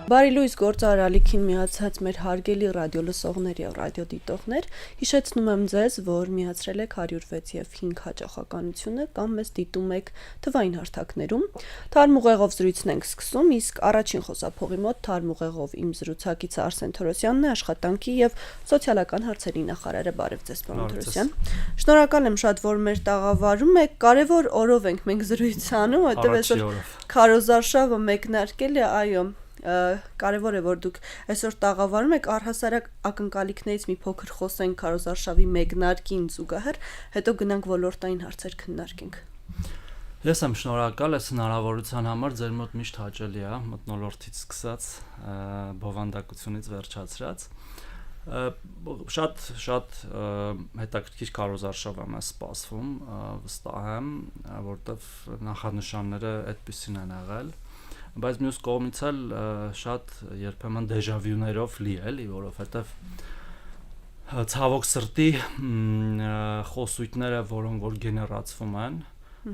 Բարի լույս գործարարալիքին միացած մեր հարգելի ռադիոլսողներ եւ ռադիոդիտողներ, հիշեցնում եմ ձեզ, որ միացրել եք 106 եւ 5 հաճախականությունը կամ մեզ դիտում եք թվային հարթակներում։ Թարմուղեղով զրույցն ենք սկսում, իսկ առաջին խոսափողի մոտ թարմուղեղով իմ զրուցակիցը Արսեն Թորոսյանն է, աշխատանքի եւ սոցիալական հարցերի նախարարը։ Բարև ձեզ, պարոն Թորոսյան։ Շնորհակալ եմ շատ, որ մեր տաղավարում եք։ Կարևոր օրով ենք մենք զրույց անում, որտեղ այսօր քարոզարշավը մեկնարկել է, այո։ Կարևոր է, որ դուք այսօր տաղավարում եք, առհասարակ ակնկալիքներից մի փոքր խոսենք քարոզարշավի մեկնարկին զուգահեռ, հետո գնանք ոլորտային հարցեր քննարկենք։ Ես եմ շնորհակալ, այս հնարավորության համար, ձեր մոտ միշտ հաճելի է, մթնոլորտից սկսած, բովանդակությունից վերջացրած։ Շատ հետաքրքիր քարոզարշավ եմ սպասվում, վստահ եմ, որտեղ նախանշանները այդպիսին են եղել։ Բայց մյուս կողմից էլ շատ երբեմն դեժավյուներով լի էլի, որովհետև ցավոք սրտի խոսույթները, որոնք որ գեներացվում են,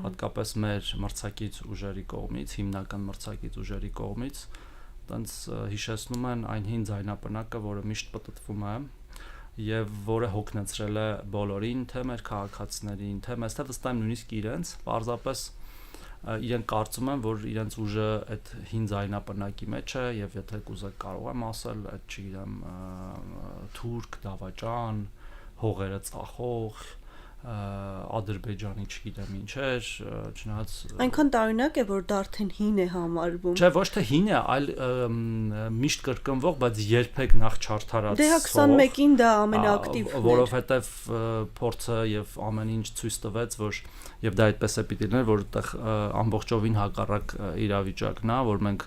հատկապես մեր մրցակից ուժերի կողմից, հիմնական մրցակից ուժերի կողմից, տենց հիշեցնում են այն հին ձայնապնակը, որը միշտ պտտվում է եւ որը հոգնեցրել է բոլորին, թե մեր քաղաքացիներին, թե մեզ, թե վստահ եմ նույնիսկ իրենց, պարզապես իրենք կարծում են, որ իրենց ուժը այդ հին ձայնապնակի մեջ է եւ եթե կուզեք կարող եմ ասել, այդ չգիտեմ, թուրք, դավաճան, հողերը ծախող, Ադրբեջանի չգիտեմ ինչեր, չնայած այնքան տարօրինակ է, որ դա արդեն հին է համարվում։ Չէ, ոչ թե հին է, այլ միշտ կրկնվող, բայց երբեք նախ չարդարած։ Դե 21-ին դա ամենաակտիվն է, որովհետև փորձը եւ ամեն ինչ ցույց տվեց, որ եւ դա այդպես է պիտի լիներ, որ այդտեղ ամբողջովին հակառակ իրավիճակն է, որ մենք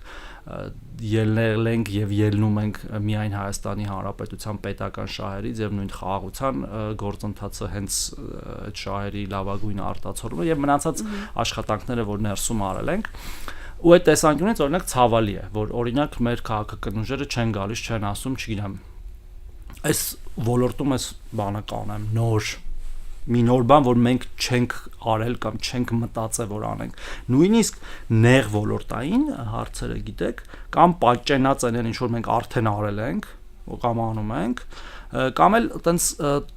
ելնել ենք եւ ելնում ենք միայն Հայաստանի Հանրապետության պետական շահերից եւ նույն խաղաղության գործընթացը հենց այդ շահերի լավագույն արտացոլումը եւ մնացած աշխատանքները, որ ներսում արել ենք ու այդ տեսանկյունից օրինակ ցավալի է, որ օրինակ մեր քաղաքական ուժերը չեն գալիս, չեն ասում, չգիտեմ, այս ոլորտում այս բանը կանեմ, մի նոր բան, որ մենք չենք արել կամ չենք մտածել, որ անենք։ Նույնիսկ նեղ ոլորտային հարցերը գիտեք, կամ պատճենած են ինչ որ մենք արդեն արել ենք, կամ անում ենք, կամ էլ տենց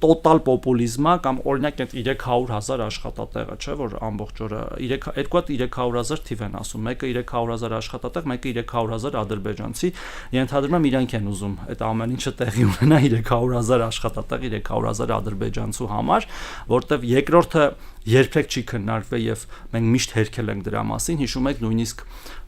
տոտալ պոպուլիզմա կամ օրինակ այդ 300,000 աշխատատեղը, չէ, որ ամբողջ օրը 300,000 թիվ են ասում, մեկը 300,000 աշխատատեղ, մեկը 300,000 ադրբեջանցի, ենթադրում եմ իրանք են ուզում այդ ամեն ինչը տեղի ունենա 300,000 աշխատատեղ, 300,000 ադրբեջանցու համար, որտեվ երկրորդը երբեք չի քննարկվել եւ մենք միշտ հերքել ենք դրա մասին, հիշում եք նույնիսկ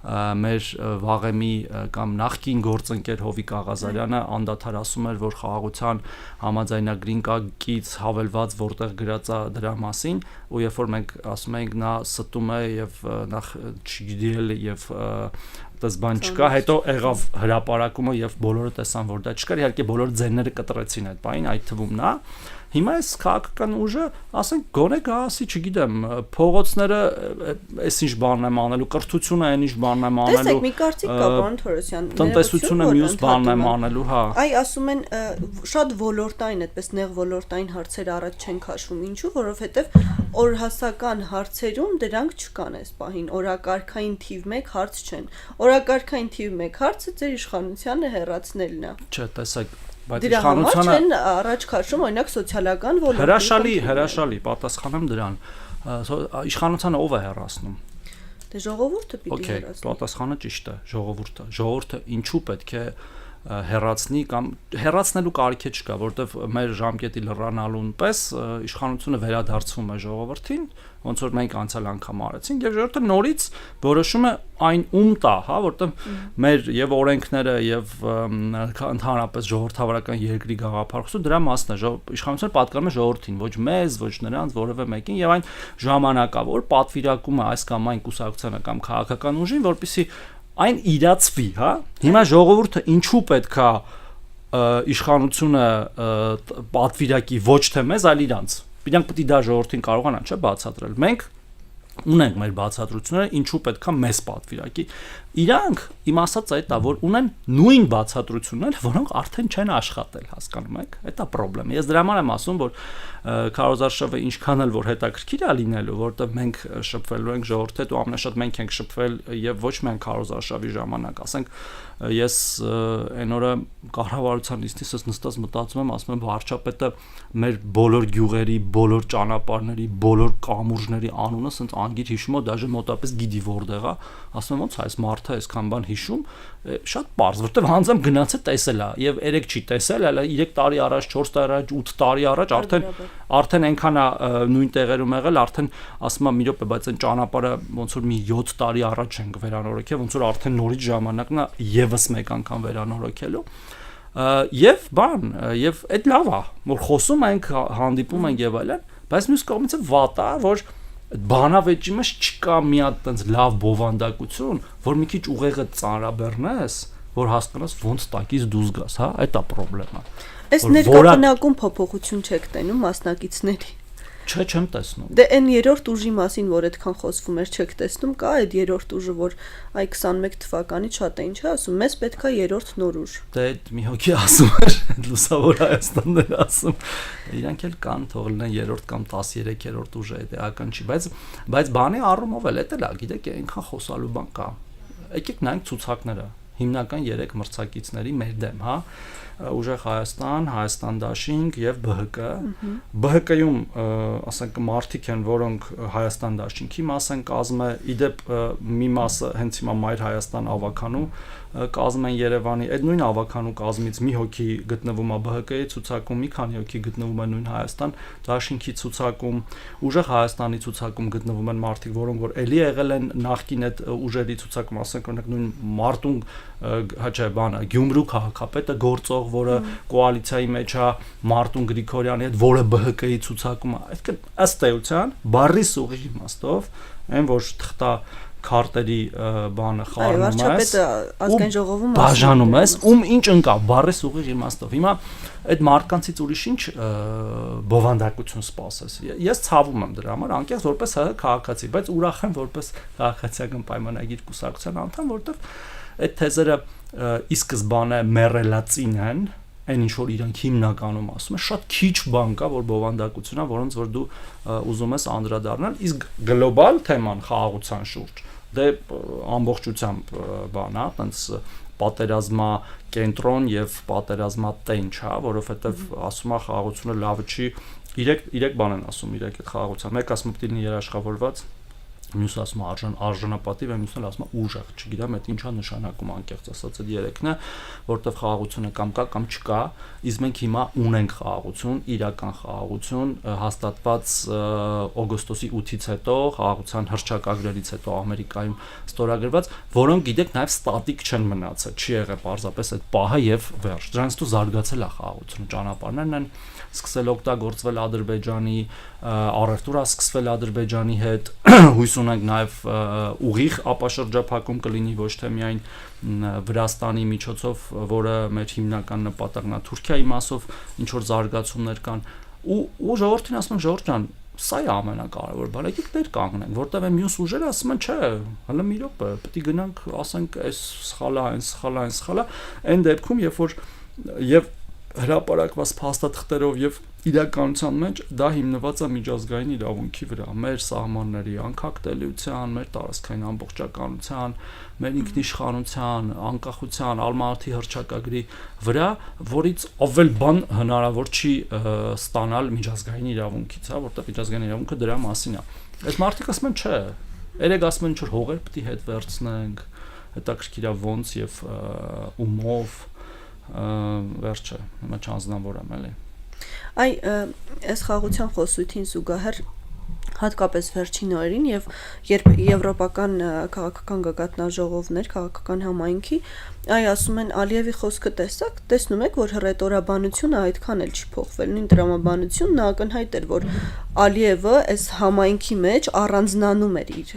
մեր վաղեմի կամ նախկին գործընկեր Հովիկ Աղազարյանը անդադար ասում էր, որ խաղաղության համաձայնագրին կա կից հավելված, որտեղ գրած է դրա մասին, ու երբ որ մենք ասում ենք նա ստում է եւ նախ չգիտել եւ դες բան չկա, հետո եղավ հրապարակումը եւ բոլորը տեսան, որ դա չկար, իհարկե բոլոր ձենները կտրեցին այդ բանին, այդ թվում նա Հիմա այս քաղաքական ուժը, ասենք, գոնե գասի, չգիտեմ, փողոցները այս ինչ բանն եմ անելու, կրթությունը այն ինչ բանն եմ անելու։ Տեսեք, մի կարծիք կա, պարոն Թորոսյան, տնտեսությունը մյուս բանն եմ անելու, հա։ Այ ասում են, շատ ոլորտային, այդպես նեղ ոլորտային հարցեր առաջ չեն քաշվում, ինչու, որովհետև օրհասական հարցերում դրանք չկան այս պահին, օրակարգային թիվ 1 հարց չեն։ Օրակարգային թիվ 1 հարցը ձեր իշխանությանը հեռացնելն է։ Չէ, տեսեք, բայց դրա համար չեն առաջ քաշում օրինակ սոցիալական ոլորտը։ Հրաշալի, պատասխանեմ դրան։ Իշխանությանը ով է հեռացնում։ Դե ժողովուրդը պիտի հեռացնի։ Okay, պատասխանը ճիշտ է, ժողովուրդը։ Ժողովուրդը ինչու պետք է հեռացնի կամ հեռացնելու կարիք չկա, որովհետև մեր ժամկետի լրանալուն պես իշխանությունը վերադարձվում է ժողովրդին, ոնց որ մենք անցյալ անգամ արեցինք, եւ ժողովուրդը նորից որոշում է այն ում տա, հա, որովհետև մեր եւ օրենքները եւ ընդհանրապես ժողովրդավարական երկրի գաղափարությունը դրա մասն է, իշխանությունը պատկանում է ժողովրդին, ոչ մեզ, ոչ նրանց, որևէ մեկին, եւ այն ժամանակավոր պատվիրակում է այս կամ այն կուսակցությանը կամ քաղաքական ուժին, որպեսզի այն իրացվի, հա։ Հիմա ժողովուրդը ինչու պետքա իշխանությունը պատվիրակի ոչ թե մեզ, այլ իրանց։ Իրանք պետք է դա ժողովրդին կարողանան, չէ՞, բացատրել։ Մենք ունենք մեր բացատրությունները, ինչու պետքա մեզ պատվիրակի։ Իրանք իմ ասած այդ է, որ ունեն նույն բացատրությունները, որոնք արդեն չեն աշխատել, հասկանում եք։ Դա պրոբլեմ է։ Ես դրա համար եմ ասում, որ քարոզարշավը ինչքան էլ որ հետաքրքիր է լինելու, որտեղ մենք շփվելու ենք ժողովրդի հետ ու ամենաշատ մենք ենք շփվել եւ ոչ միայն քարոզարշավի ժամանակ, ասենք ես այն օրը կառավարության նիստից նստած մտածում եմ, ասում եմ վարչապետը մեր բոլոր գյուղերի, բոլոր ճանապարհների, բոլոր կամուրջների անունը ասենց անգիր հիշում է, դաժե մոտապես գիտի որտեղ է, ասում եմ ոնց է այս մարդը այսքան բան հիշում, շատ པարզ, որտեղ հանձամ գնաց է տեսել է եւ 3 չի տեսել, այլ 3 տարի առաջ, 4 տարի առաջ, 8 տարի առաջ արդեն այնքան է նույն տեղերում եղել, արդեն ասում եմ մի րոպե, բայց այն ճանապարհը ոնց որ մի 7 տարի առաջ ենք վերանորոգել, ոնց որ արդեն նորից ժամանակն է եւս մեկ անգամ վերանորոգելու եւ այդ լավ է, որ խոսում ենք, հանդիպում ենք եւ այլն, բայց մյուս կողմից վատ է, որ բանավեճի մեջ չկա մի հատ տենց լավ բովանդակություն, որ մի քիչ ուղեղը ծանրաբեռնես, որ հասկանաս ոնց տակից դուրս գաս, հա, այդ է խնդրեմը։ Այս ներկայացնում փոփոխություն չեք տենում մասնակիցների։ Չէ, չեմ տեսնում։ Դե այն երրորդ ուժի մասին, որ այդքան խոսվում էր, չեք տեսնում, կա այդ երրորդ ուժը, որ այ 21 թվականից շատ է ինչ է ասում, մեզ պետք է երրորդ նոր ուժ։ Դե մի հոգի ասում էր, լուսավոր Հայաստանն էր ասում։ Իրանք էլ կան, թող լինեն երրորդ կամ 13-րդ ուժը, դա էական չի, բայց բանի առումով էլ դա լա, գիտեք, այնքան խոսալու բան կա։ Եկեք նայենք ցուցակները, հիմնական 3 մրցակիցների մեր դեմ, հա։ Ուժեղ Հայաստան, Հայաստան դաշինք եւ ԲՀԿ։ ԲՀԿ-ում, ասենք մարդիկ են, որոնք Հայաստան դաշինքի մաս են կազմը, իդեպ մի մասը հենց հիմա Մայր Հայաստան ավականու կազմ են Երևանի, այդ նույն ավականու կազմից մի հոգի գտնվում է ԲՀԿ-ի ցուցակում, մի քանի հոգի գտնվում է նույն Հայաստան դաշինքի ցուցակում, ուժեղ Հայաստանի ցուցակում գտնվում են մարդիկ, որոնք որ էլի եղել են նախկին այդ ուժերի ցուցակում, ասենք օրինակ նույն Մարտունգ հաճա բանը Գյումրու քաղաքապետը գործող, որը կոալիցիայի մեջ է Մարտուն Գրիգորյանի հետ, որը ԲՀԿ-ի ցուցակում է, այսինքն ըստ էության բառի սուղի իմաստով, այն որ թղթա քարտերի բանը խառնում ես, ազգային ժողովում բաժանում ես, ինչ ընկա բառի սուղի իմաստով։ Հիմա այդ մարդկանցից ուրիշ ինչ բովանդակություն սպասես։ Ես ցավում եմ դրա համար, անկեղծ որպես ՀՀ քաղաքացի, բայց ուրախ եմ որպես քաղաքացիական պայմանագիր կուսակցության անդամ, որովհետև այդ թեզերը ի սկզբանե մեռելածին են, այն ինչ որ իրանք հիմնականում ասում են, շատ քիչ բան կա, որ բովանդակություն է, որոնց որ դու ուզում ես անդրադառնալ, իսկ գլոբալ թեման խաղաղության շուրջ, դե ամբողջությամբ բան է, տենց պատերազմա կենտրոն եւ պատերազմա տենչ է, որովհետեւ ասում է խաղաղությունը լավը չի, 3 բան են ասում 3 այդ խաղաղության, մեկ ասում է պիտի լինի երաշխավորված, մյուսը ասում է արժանապատիվ, մյուսն էլ ասում է ուժեղ, չգիտեմ այդ ինչա նշանակում անկեղծ ասած այդ 3-ն է, որտեղ խաղաղությունը կամ կա կամ չկա, իսկ մենք հիմա ունենք խաղաղություն, իրական խաղաղություն, հաստատված օգոստոսի 8-ից հետո, խաղաղության հռչակագրերից հետո Ամերիկայում ստորագրված, որոնք գիտեք նաև ստատիկ չեն մնացել, չի եղել պարզապես այդ պահը եւ վերջ։ Դրանից հետո զարգացել է խաղաղությունը, ճանապարհներն են սկսել օգտագործվել Ադրբեջանի, առևտուրը սկսվել Ադրբեջանի հետ, հույս ունենք նաև ուղիղ ապաշրջափակում կլինի ոչ թե միայն Վրաստանի միջոցով, որը մեր հիմնական նպատակն է, Թուրքիայի մասով ինչ որ զարգացումներ կան, ու ժողովրդին ասում են ժողովուրդ ջան, սա է ամենակարևոր բանը, եկեք դեր կանգնենք, որտեղ այն մյուս ուժերը ասում են, չէ, հələ մի րոպե, պետք է գնանք, ասենք, այս սխալ է, այն սխալ է, այն սխալ է, այն դեպքում, երբ որ եւ հրապարակված փաստաթղթերով եւ իրականության մեջ դա հիմնված է միջազգային իրավունքի վրա, մեր սահմանների անկախտելիության, մեր տարածքային ամբողջականության, մեր ինքնիշխանության, անկախության, Ալմատի հռչակագրի վրա, որից ավել բան հնարավոր չի ստանալ միջազգային իրավունքից, հա, որտեղ միջազգային իրավունքը դրա մասին է։ Այս մարդիկ ասում են, չէ, երեք ասում են, ինչ որ հողեր պետք է հետ վերցնենք, հետաքրքիր է ոնց եւ ումով վերջը, հիմա չանձնավոր եմ էլի։ Այ այս խաղաղության խոսույթին զուգահեռ հատկապես վերջին օրերին եւ երբ եվրոպական քաղաքական գագաթնաժողովներ, քաղաքական համայնքի, այ ասում են Ալիևի խոսքը տեսակ, տեսնում եք, որ հռետորաբանությունը այդքան էլ չի փոխվել, նույն տրամաբանությունն ակնհայտ էր, որ Ալիևը այս համայնքի մեջ առանձնանում էր իր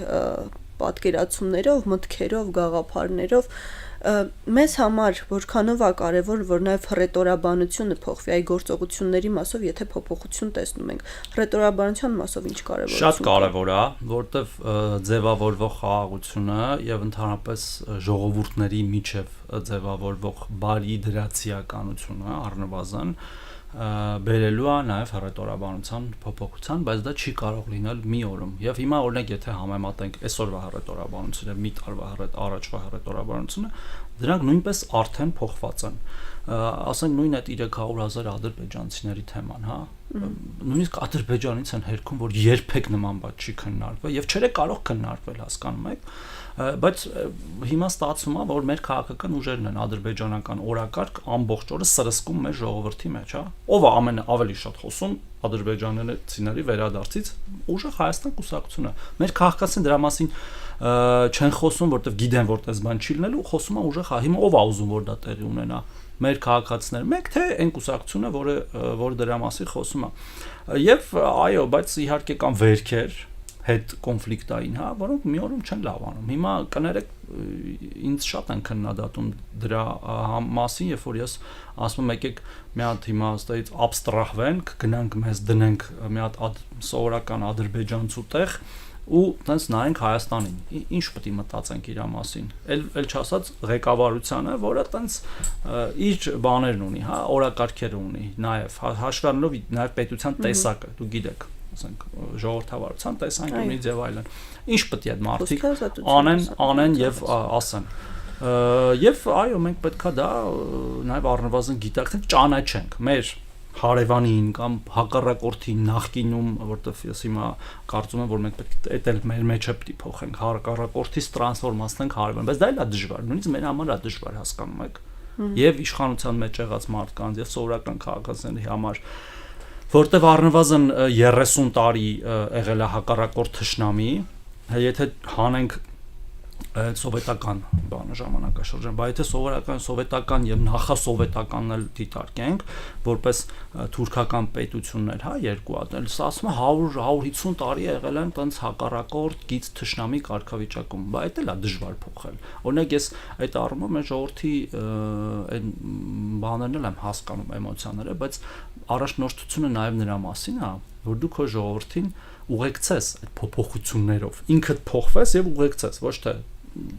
պատկերացումներով, մտքերով, գաղափարներով, մեզ համար որքանով է կարևոր, որ նաև հռետորաբանությունը փոխվի, այ գործողությունների մասով, եթե փոփոխություն տեսնում ենք, հռետորաբանության մասով ինչ կարևորություն։ Շատ կարևոր է, որտեվ ձևավորվող խաղաղությունը եւ ընդհանրապես ժողովուրդների միջև ձևավորվող բարի դրացիականությունը առնվազն բերելու է նաև հռետորաբանության փոփոխության, բայց դա չի կարող լինել մի օրում։ Եվ հիմա օրինակ եթե համեմատենք այսօրվա հռետորաբանությունը, մի տարվա առաջվա հռետորաբանությունը, դրանք նույնպես արդեն փոխված են։ Ասենք նույն այդ 300,000 ադրբեջանցիների թեման, հա, նույնիսկ Ադրբեջանից են հերքում, որ երբեք նման բան չի քննարկվել եւ չէ կարող քննարկվել, հասկանում եք, բայց հիմա ստացվում է, որ մեր քաղաքական ուժերն են ադրբեջանական օրակարգ ամբողջ օրը սրսկում մեր ժողովրդի մեջ, հա։ Ով է ավելի շատ խոսում ադրբեջանցիների վերադարձից, ուժը Հայաստան կուսակցությունը։ Մեր քաղաքացին դրա մասին չեն խոսում, որտեվ գիտեն, որ այդպես բան չի լինելու, խոսում է ուժը, հիմա ով է ուզում, որ դա տեղի ունենա։ Մեր քաղաքացիները, մեկ թե այն կուսակցությունը, որը դրա մասին խոսում է։ Եվ այո, բայց իհարկե կան վերքեր հետ կոնֆլիկտային, հա, որոնք մի օրում չեն լավանում։ Հիմա կներեք, ինձ շատ են քննադատում դրա մասին, երբ որ ես ասում եմ եկեք մի հատ հիմա այստեղից աբստրահվենք, գնանք մեզ դնենք մի հատ սովորական ադրբեջանցու տեղ ու տենց նայենք Հայաստանին։ Ինչ պետք է մտածենք իր մասին։ Էլ չասած ղեկավարությանը, որը տենց իր բաներն ունի, հա, օրակարգերը ունի, նաև հաշվի առնելով նաև պետության տեսակը, դու գիտեք, ասենք ժողովրդավարության տեսանկյունից եւ այլն։ Ինչ պետք է այդ մարդիկ անեն եւ ասեն։ Եվ այո, մենք պետքա դա նաև առնվազն գիտակցենք, ճանաչենք մեր հարևանին կամ հակառակորդին նախկինում, որտեվ ես հիմա կարծում եմ, որ մենք պետք է էլ մեր մեջը պետք է փոխենք, հակառակորդից տրանսֆորմացնենք հարևան, բայց դա էլ է դժվար, նույնիսկ մեր համար է դժվար, հասկանում եք։ Եվ իշխանության մեջ եղած մարդկանց, եւ սովորական քաղաքացիների համար, որտեվ առնվազն 30 տարի եղել է հակառակորդ թշնամի, եթե հանենք սովետական բանը ժամանակաշրջան, բայց եթե սովետական եւ նախասովետականն էլ դիտարկենք, որպես թուրքական պետություններ, հա, երկու հատ, սա ասում է 100-150 տարի եղել են տենց հակառակորդ գից թշնամի կարգավիճակում, բայց դա էլ է դժվար փոխել։ Օրինակ ես այդ առումով մեր ժողովրդի այն բաներն էլ եմ հասկանում, էմոցիաները, բայց առաջնորդությունը նաեւ նրա մասին է, որ դու քո ժողովրդին ուղեկցես այդ փոփոխություններով, ինքդ փոխվես եւ ուղեկցես, ոչ թե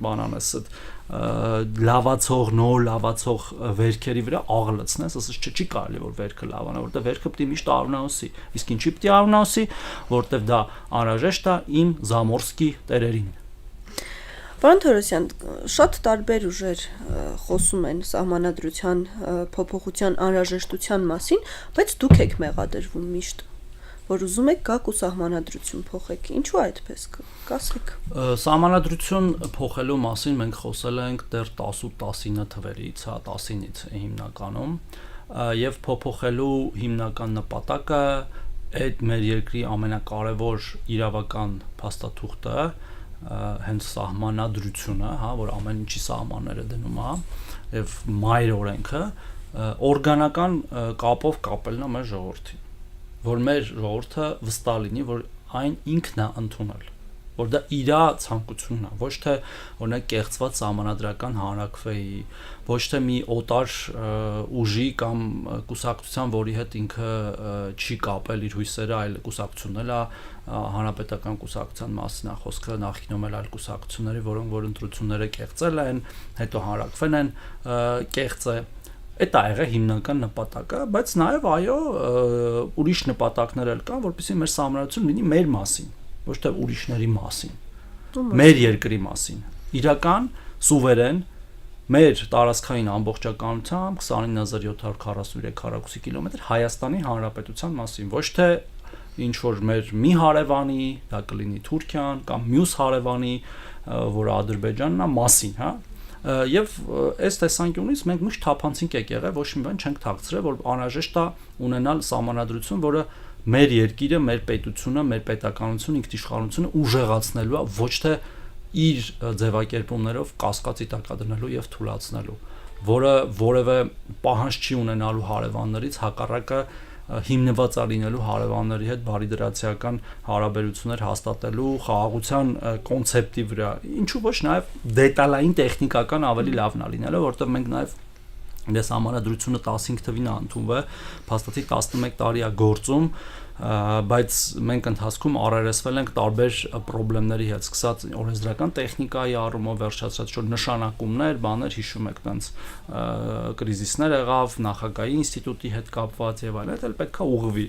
բանանես այդ լավացող, նոր լավացող վերքերի վրա աղլացնես, ասես չի կարելի որ վերքը լավանա, որտեղ վերքը պետք է միշտ արունահոսի, իսկ ինչի պետք է արունահոսի, որտեղ դա անհրաժեշտ է իմ Զամորսկի տերերին։ Պարոն Թորոսյան, շատ տարբեր ուժեր խոսում են սահմանադրության փոփոխության անհրաժեշտության մասին, բայց դուք եք մեղադրվում միշտ, որ ուզում եք գաք ու սահմանադրություն փոխեք։ Ինչու այդպես կասեք։ Սահմանադրություն փոխելու մասին մենք խոսել ենք դեռ 10-19 թվերից, հա, 10-ից հիմնականում, եւ փոփոխելու հիմնական նպատակը այդ մեր երկրի ամենակարևոր իրավական փաստաթուղթը, հենց սահմանադրությունը, հա, որ ամեն ինչի սահմանները դնում է, եւ մայր օրենքը օրգանական կապով կապելն է մեր ժողովրդին, որ մեր ժողովուրդը վստահ լինի, որ այն ինքն է ընդունել, որ դա իր ցանկությունն է, ոչ թե օրինակ կեղծված սահմանադրական հանրակրվեի, ոչ թե մի օտար ուժի կամ կուսակցության, որի հետ ինքը չի կապել իր հույսերը, այլ կուսակցությունն է, հանրապետական կուսակցության մասին է խոսքը, նախկինում էլ այլ կուսակցությունների, որոնք որ ընտրությունները կեղծել են, հետո հանրակրվեն են կեղծը։ Այդ է եղել հիմնական նպատակը, բայց նաև այո, ուրիշ նպատակներ էլ կան, որպեսզի մեր սահմանադրությունը լինի մեր մասին, ոչ թե ուրիշների մասին, մեր երկրի մասին, իրական, սուվերեն, մեր տարածքային ամբողջականությամբ 29743 քառակուսի կիլոմետր Հայաստանի Հանրապետության մասին, ոչ թե ինչ որ մեր մի հարևանի, դա կլինի Թուրքիան կամ մյուս հարևանի, որը Ադրբեջանն է, մասին, հա։ Եվ այս տեսանկյունից մենք միշտ թափանցիկ եք եղել, ոչ մի բան չենք թաքցրել, որ անհրաժեշտ է ունենալ սահմանադրություն, որը մեր երկիրը, մեր պետությունը, մեր պետականությունը, ինքնիշխանությունը ուժեղացնելու է, ոչ թե իր ձևակերպումներով կասկածի տակ դնելու եւ թուլացնելու, որը որևէ պահանջ չի ունենալու հարևաններից, հակառակը հիմնված է լինելու հարևանների հետ բարիդրացիական հարաբերություններ հաստատելու խաղաղության կոնցեպտի վրա, ինչու ոչ նաև դետալային տեխնիկական ավելի լավն է լինելու, որտեղ մենք նաև դες համանadrությունը 15 թվին է ընդունվել, փաստացի 11 տարի է գործում, բայց մենք ընթացքում առերեսվել ենք տարբեր խնդիրների հետ, սկսած օրենսդրական տեխնիկայի առումով վերջացած որ նշանակումներ, բաներ հիշում եք, տենց կրիզիսներ եղավ, նախագահի ինստիտուտի հետ կապված եւ այլն, դա պետք է ուղղվի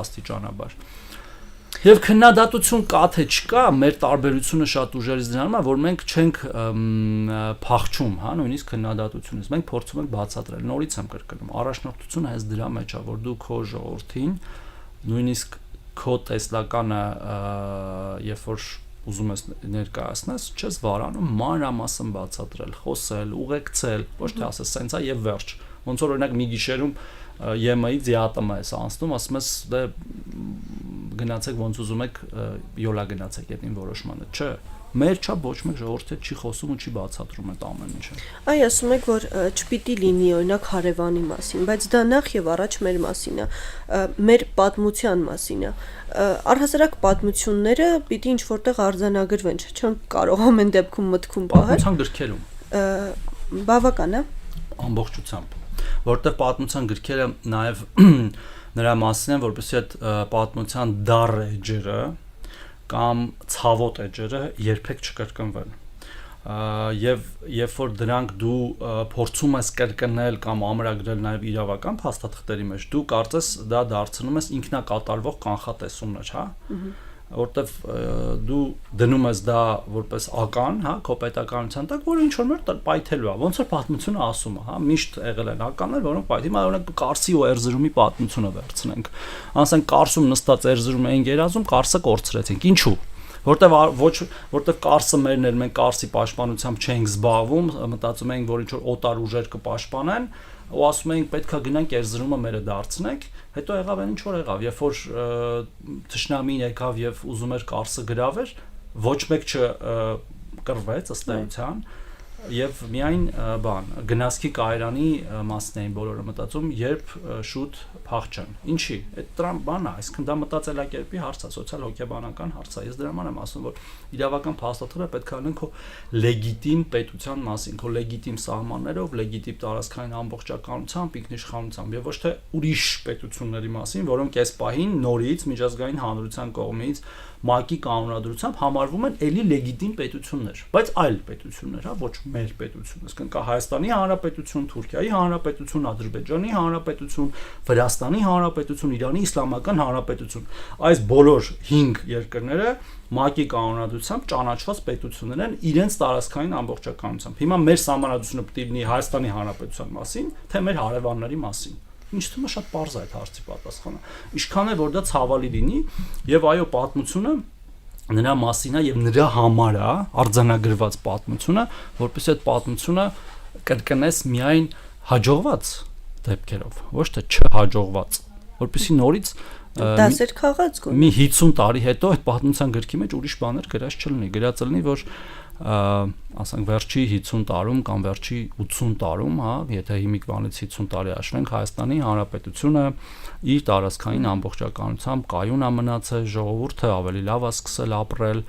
աստիճանաբար։ Եվ քննադատություն կա թե չկա, մեր տարբերությունը շատ ուժերից դրանում է, որ մենք չենք փախչում, հա, նույնիսկ քննադատությունից։ Մենք փորձում ենք բացատրել, նորից եմ կրկնում, առաջնորդությունը հենց դրա մեջ է, որ դու քո ժողովրդին նույնիսկ քո տեսլականը երբ որ ուզում ես ներկայացնես, չես վարանում մանրամասն բացատրել, խոսել, ուղեկցել, ոչ թե ասես սենց է եւ վերջ։ Ոնց որ օրինակ մի գիշերում ԵՄ-ից ԵԱՏՄ ես անցնում, ասում ես դե գնացեք ոնց ուզում եք յոլա գնացեք այդին որոշմանը, չէ։ Մեր չափ ոչ մեկ ժողովուրդ չի խոսում ու չի բացատրում այդ ամեն ինչը։ Այ ասում եք, որ չպիտի լինի օրինակ հարևանի մասին, բայց դա նախ եւ առաջ մեր մասին է, մեր պատմության մասին է։ Առհասարակ պատմությունները պիտի ինչ որտեղ արձանագրվեն, չենք կարող ամեն դեպքում մտքում պահել։ Պատմության գրքերում։ Բավական է։ Ամբողջությամբ, որտեղ պատմության գրքերը նաեւ նրա մասին են, որպեսզի այդ պատմության դառ էջերը կամ ցավոտ էջերը երբեք չկրկնվեն։ Եվ երբ որ դրանք դու փորձում ես կրկնել կամ ամրագրել նաև իրավական փաստաթղթերի մեջ, դու կարծես դա դարձնում ես ինքնակատարվող կանխատեսումներ, հա, որտեվ դու դնում ես դա որպես ական, հա, քո պետականության տակ, որը ինչ որ մեր պայթելու է, ոնց որ պատմությունը ասում է, հա, միշտ եղել են аկաններ, որոնք պայթի, օրինակ Կարսի ու Էրզրումի պատմությունը վերցնենք։ Ասենք Կարսում նստած Էրզրում էին գերազում, Կարսը կորցրեցինք։ Ինչու՞։ Որտեվ Կարսը մերն էր, մենք Կարսի պաշտպանությամբ չենք զբաղվում, մտածում էինք, որ ինչ որ օտար ուժեր կպաշտպանեն, ու ասում էինք պետքա գնանք Էրզրումը մերը դարձնենք, հետո եղավ այն ինչ որ եղավ, երբ որ թշնամին եկավ եւ ուզում էր Կարսը գրաver, ոչ մեկ չկռվեց ըստ էության, եւ միայն գնացքի կայարանի մասն էին բոլորը մտածում, երբ շուտ փախչեն։ Ինչի՞։ Այդ դրան բան է, այսինքն դա մտածելակերպի հարց է, սոցիալ-հոգեբանական հարց է։ Ես դրա համար եմ ասում, որ իրավական փաստաթղթերը պետք է լինեն քո լեգիտիմ պետության մասին, քո լեգիտիմ սահմաններով, լեգիտիմ տարածքային ամբողջականությամբ, ինքնիշխանությամբ եւ ոչ թե ուրիշ պետությունների մասին, որոնք այս պահին նորից միջազգային հանրության կողմից ՄԱԿ-ի կանոնադրությամբ համարվում են էլի լեգիտիմ պետություններ, բայց այլ պետություններ, հա, ոչ մեր պետություն, այսինքն կա Հայաստանի Հանրապետություն, Թուրքիայի Հանրապետություն, Ադրբեջանի Հանրապետություն, Վրաստանի Հանրապետություն, Իրանի Իսլամական Հանրապետություն։ Այս բոլոր 5 երկրները ՄԱԿ-ի կանոնադրությամբ ճանաչված պետություններ են իրենց տարածքային ամբողջականությամբ։ Հիմա մեր սահմանադրությունը պետք է լինի Հայաստանի Հանրապետության մասին, թե մեր հարևանների մասին։ Ինչ թվում է շատ պարզ է այդ հարցի պատասխանը։ Ինչքան է որ դա ցավալի լինի, եւ այո, պատմությունը նրա մասին է եւ նրա համար է արձանագրված պատմությունը, որպեսզի այդ պատմությունը կրկնես միայն հաջողված դեպքերով, ոչ թե չհաջողված, որպեսզի նորից դասեր քաղած գոնե մի 50 տարի հետո այդ պատմության գրքի մեջ ուրիշ բաներ գրած չլինի, գրած լինի, որ ասենք վերջի 50 տարում կամ վերջի 80 տարում, հա, եթե հիմիկվանից 50 տարի հաշվենք, Հայաստանի Հանրապետությունը իր տարածքային ամբողջականությամբ կայուն է մնացել, ժողովուրդը ավելի լավ է սկսել ապրել,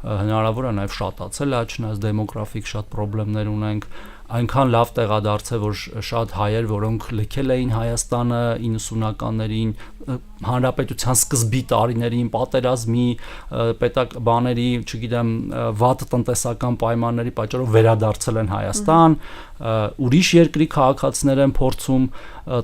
հնարավոր է նաև շատացել, չնայած դեմոգրաֆիկ շատ խնդիրներ ունենք, այնքան լավ տեղադարձել, որ շատ հայեր, որոնք լքել էին Հայաստանը 90-ականներին, հանրապետության սկզբի տարիներին, պատերազմի, բաների, չգիտեմ, վատ տնտեսական պայմանների պատճառով վերադարձել են Հայաստան, ուրիշ երկրի քաղաքացիներ են փորձում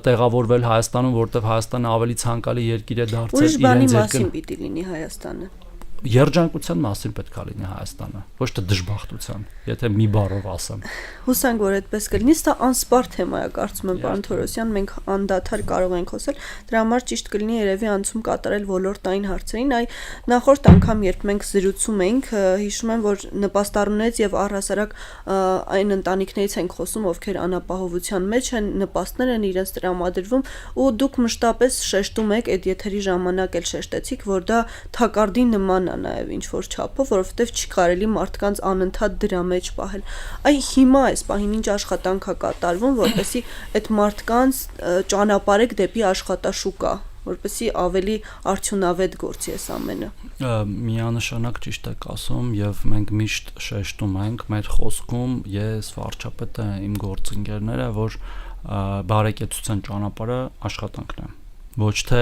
տեղավորվել Հայաստանում, որտեղ Հայաստանը ավելի ցանկալի երկիր է դարձել իրենց երկրին։ Ուրիշ բանի մասին պիտի լինի Հայաստանը։ Երջանկության մասին պետք է լինի Հայաստանը, ոչ թե դժբախտության, եթե մի բառով ասեմ։ Հուսանք, որ այդպես կլինի, սա անսպար թեմա է, կարծում եմ, պարոն Թորոսյան, մենք անդադար կարող ենք խոսել, դրա համար ճիշտ կլինի երևի անցում կատարել ոլորտային հարցերին, այ նախորդ անգամ, երբ մենք զրուցում էինք, հիշում եմ, որ նպաստառուներից եւ առհասարակ այն ընտանիքներից ենք խոսում, ովքեր անապահովության մեջ են, նպաստներ են իրենց տրամադրվում, ու դուք մշտապես շեշտում եք, այդ եթերի ժամանակ էլ շեշտեցիք, որ դա թակարդի նման նաև ինչ որ չափով, որովհետև չի կարելի մարդկանց անընդհատ դրա մեջ պահել։ Այ հիմա այս պահին ինչ աշխատանք է կատարվում, որպեսզի այդ մարդկանց ճանապարհեք դեպի աշխատաշուկա, որպեսզի ավելի արդյունավետ գործի այս ամենը։ Միանշանակ ճիշտ եք ասում, եւ մենք միշտ շեշտում ենք մեր խոսքում, ես վարչապետը, իմ գործընկերները, որ բարեկեցության ճանապարհը աշխատանքն է։ ոչ թե